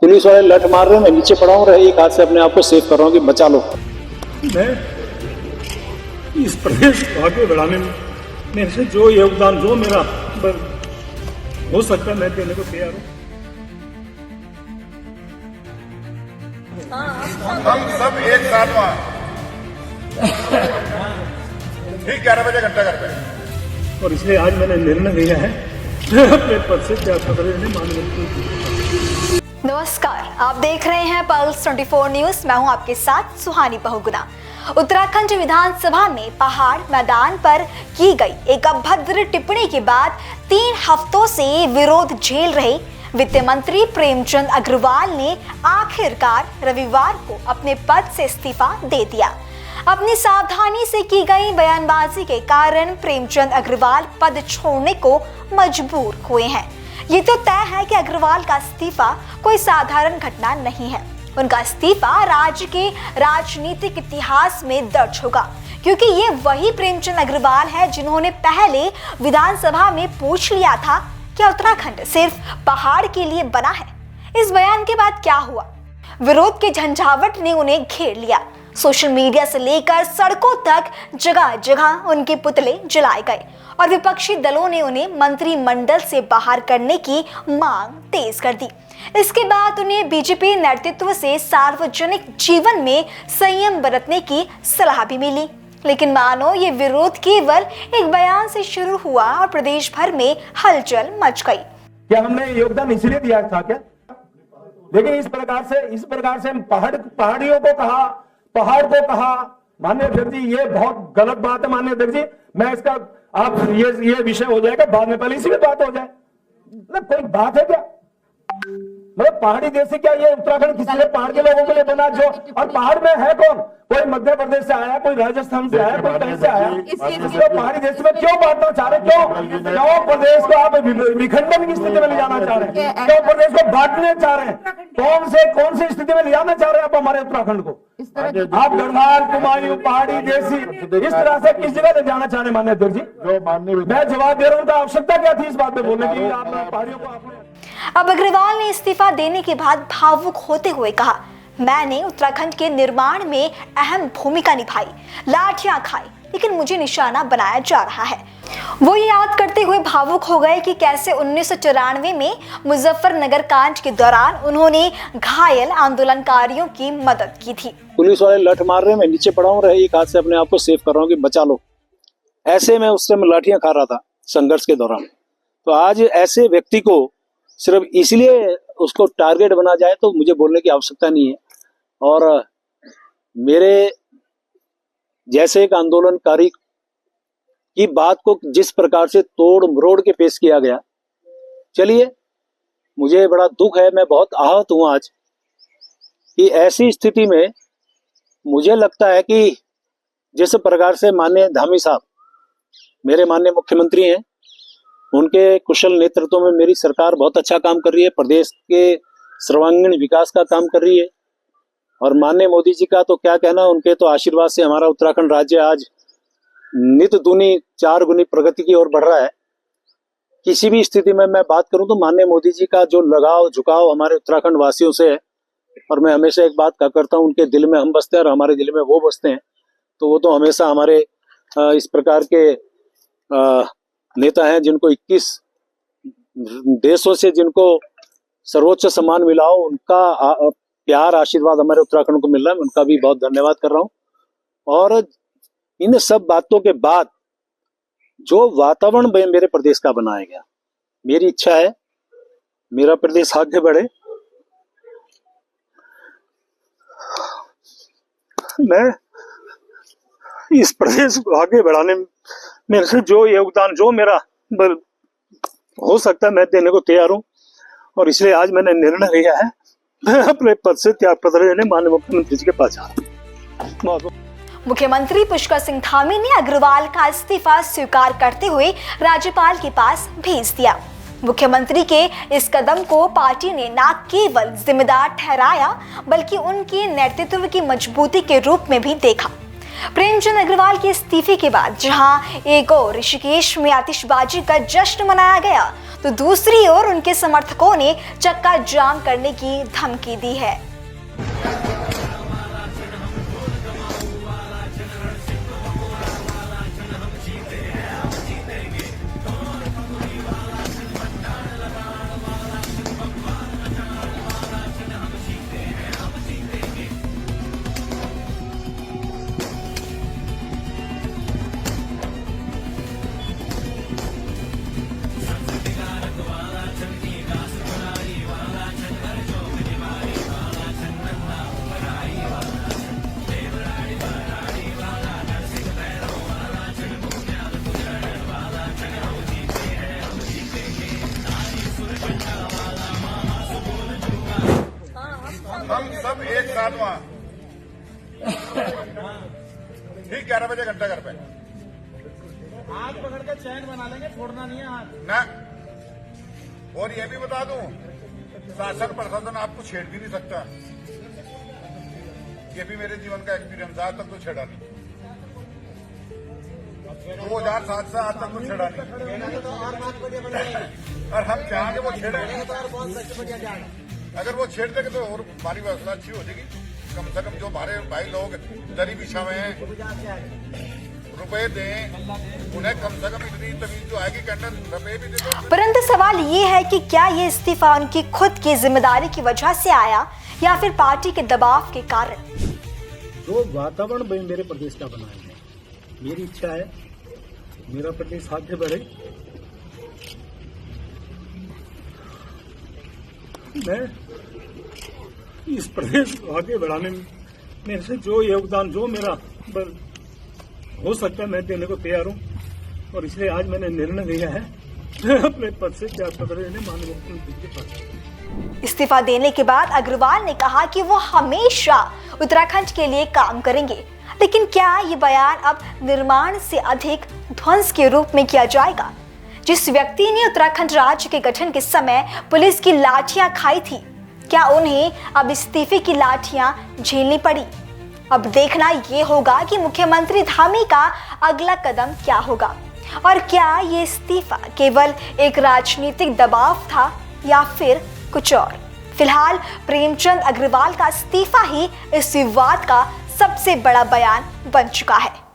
Police वाले लठ मार रहे हैं, मैं नीचे पड़ा हूँ, एक हाथ से अपने आप को सेव कर रहा हूँ कि बचा लो। मैं इस प्रदेश को आगे बढ़ाने में मेरे से जो योगदान जो मेरा हो सकता है मैं देने को तैयार हूँ। हम सब एक साथ वहां ठीक 11 बजे घंटा घर पे, और इसलिए आज मैंने निर्णय लिया है अपने पद से त्याग पत्र देने माननीय। नमस्कार, आप देख रहे हैं पल्स 24 न्यूज। मैं हूं आपके साथ सुहानी बहुगुना। उत्तराखंड विधानसभा में पहाड़ मैदान पर की गई एक अभद्र टिप्पणी के बाद 3 हफ्तों से विरोध झेल रहे वित्त मंत्री प्रेमचंद अग्रवाल ने आखिरकार रविवार को अपने पद से इस्तीफा दे दिया। अपनी सावधानी से की गई बयानबाजी के कारण प्रेमचंद अग्रवाल पद छोड़ने को मजबूर हुए हैं। ये तो तय है कि अग्रवाल का इस्तीफा कोई साधारण घटना नहीं है। उनका इस्तीफा राज्य के राजनीतिक इतिहास में दर्ज होगा, क्योंकि ये वही प्रेमचंद अग्रवाल है जिन्होंने पहले विधानसभा में पूछ लिया था कि उत्तराखंड सिर्फ पहाड़ के लिए बना है। इस बयान के बाद क्या हुआ? विरोध के झंझावट ने उन्हें घेर लिया। सोशल मीडिया से लेकर सड़कों तक जगह जगह उनके पुतले जलाए गए और विपक्षी दलों ने उन्हें मंत्रिमंडल से बाहर करने की मांग तेज कर दी। इसके बाद उन्हें बीजेपी नेतृत्व से सार्वजनिक जीवन में संयम बरतने की सलाह भी मिली। लेकिन मानो ये विरोध केवल एक बयान से शुरू हुआ और प्रदेश भर में हलचल मच गई। क्या हमने योगदान इसलिए दिया था क्या? लेकिन इस प्रकार से पहाड़ियों को कहा, पहाड़ को कहा, माननीय अध्यक्ष जी, ये बहुत गलत बात है। माननीय अध्यक्ष जी, मैं इसका आप ये विषय हो जाएगा बाद में, पहले इसी में बात हो जाए। मतलब कोई बात है क्या? मतलब पहाड़ी देश से क्या ये उत्तराखंड किसी ने पहाड़ के लोगों के लिए बना? जो और पहाड़ में है कौन? कोई मध्य प्रदेश से आया, कोई राजस्थान से आया, कोई कहीं से आया। इसको पहाड़ी देश में क्यों बांटना चाह रहे? क्यों प्रदेश को आप विखंडन की स्थिति में ले जाना चाह रहे हैं? क्यों प्रदेश को बांटने चाह रहे हैं? कौन सी स्थिति में ले जाना चाह रहे हैं आप हमारे उत्तराखंड को? आप गढ़वाल, कुमायूं, पहाड़ी, देसी इस तरह से किस जगह ले जाना चाह रहे? माननीय अध्यक्ष जी, मैं जवाब दे रहा हूँ, तो आवश्यकता क्या थी इस बात में बोलने की? आप पहाड़ियों को आपने। अब अग्रवाल ने इस्तीफा देने के बाद भावुक होते हुए कहा, मैंने उत्तराखंड के निर्माण में अहम भूमिका निभाई, लाठियां खाई, लेकिन मुझे निशाना बनाया जा रहा है। वो ये याद करते हुए भावुक हो गए कि कैसे 1994 में मुजफ्फरनगर कांड के दौरान उन्होंने घायल आंदोलनकारियों की मदद की थी। पुलिस वाले लठ मार रहे हैं, मैं नीचे पड़ा हूँ, एक हाथ से अपने आप को सेव कर रहा हूँ कि बचा लो। ऐसे में उस समय लाठियां खा रहा था संघर्ष के दौरान। तो आज ऐसे व्यक्ति को सिर्फ इसलिए उसको टारगेट बना जाए तो मुझे बोलने की आवश्यकता नहीं है। और मेरे जैसे एक आंदोलनकारी की बात को जिस प्रकार से तोड़ मरोड़ के पेश किया गया, चलिए, मुझे बड़ा दुख है, मैं बहुत आहत हूं आज कि ऐसी स्थिति में मुझे लगता है कि जिस प्रकार से माननीय धामी साहब मेरे माननीय मुख्यमंत्री हैं, उनके कुशल नेतृत्व में मेरी सरकार बहुत अच्छा काम कर रही है, प्रदेश के सर्वांगीण विकास का काम कर रही है। और माननीय मोदी जी का तो क्या कहना, उनके तो आशीर्वाद से हमारा उत्तराखंड राज्य आज नित दूनी 4 गुनी प्रगति की ओर बढ़ रहा है। किसी भी स्थिति में मैं बात करूं तो माननीय मोदी जी का जो लगाव झुकाव हमारे उत्तराखंड वासियों से है, और मैं हमेशा एक बात करता हूं, उनके दिल में हम बसते हैं और हमारे दिल में वो बसते हैं। तो वो तो हमेशा हमारे इस प्रकार के नेता हैं जिनको 21 देशों से जिनको सर्वोच्च सम्मान मिला हो, उनका प्यार आशीर्वाद हमारे उत्तराखंड को मिल रहा है। मैं उनका भी बहुत धन्यवाद कर रहा हूं। और इन सब बातों के बाद जो वातावरण मेरे प्रदेश का बनाया गया, मेरी इच्छा है मेरा प्रदेश आगे बढ़े। मैं इस प्रदेश को आगे बढ़ाने में मेरे से जो योगदान जो मेरा हो सकता है मैं देने को तैयार हूं। और इसलिए आज मैंने निर्णय लिया है, मैं अपने पद से त्याग पत्र देने माननीय मुख्यमंत्री जी के पास जा रहा हूं। मुख्यमंत्री पुष्कर सिंह धामी ने अग्रवाल का इस्तीफा स्वीकार करते हुए राज्यपाल के पास भेज दिया। मुख्यमंत्री के इस कदम को पार्टी ने न केवल जिम्मेदार ठहराया, बल्कि उनके नेतृत्व की मजबूती के रूप में भी देखा। प्रेमचंद अग्रवाल के इस्तीफे के बाद जहां एक और ऋषिकेश में आतिशबाजी का जश्न मनाया गया, तो दूसरी ओर उनके समर्थकों ने चक्का जाम करने की धमकी दी है। हम सब एक साथ वहाँ ठीक 11 बजे घंटा घर पे हाथ पकड़ के चैन बना लेंगे, छोड़ना नहीं है हाथ ना। और ये भी बता दूं, शासन प्रशासन आपको छेड़ भी नहीं सकता। ये भी मेरे जीवन का एक्सपीरियंस है, आज तक तो छेड़ा नहीं। 2007 से आज तक तो छेड़ा नहीं। और हम चाहेंगे वो छेड़े, अगर वो छेड़ देंगे तो और हमारी व्यवस्था अच्छी हो जाएगी। कम से कम जो हमारे भाई लोग दरी बिछा हुए हैं, रुपए दें उन्हें, कम से कम इतनी तमीज जो आएगी कि रुपए भी दे दो। परंतु सवाल ये है कि क्या ये इस्तीफा उनकी खुद की जिम्मेदारी की वजह से आया या फिर पार्टी के दबाव के कारण? जो वातावरण मेरे प्रदेश का बना है, मेरी इच्छा है मेरा प्रदेश आगे बढ़े। मैं इस प्रदेश को आगे बढ़ाने में मेरे से जो योगदान, जो मेरा हो सकता है, मैं देने को तैयार हूं। और इसलिए आज मैंने निर्णय लिया है मैं अपने पद से त्यागपत्र देने माननीय मुख्यमंत्री के पास। इस्तीफा देने के बाद अग्रवाल ने कहा कि वो हमेशा उत्तराखंड के लिए काम करेंगे, लेकिन क्या ये बयान अब निर्माण से अधिक ध्वंस के रूप में किया जाएगा? जिस व्यक्ति ने उत्तराखंड राज्य के गठन के समय पुलिस की लाठियां खाई थी, क्या उन्हें अब इस्तीफे की लाठियां झेलनी पड़ी? अब देखना ये होगा कि मुख्यमंत्री धामी का अगला कदम क्या होगा और क्या ये इस्तीफा केवल एक राजनीतिक दबाव था या फिर कुछ और। फिलहाल प्रेमचंद अग्रवाल का इस्तीफा ही इस विवाद का सबसे बड़ा बयान बन चुका है।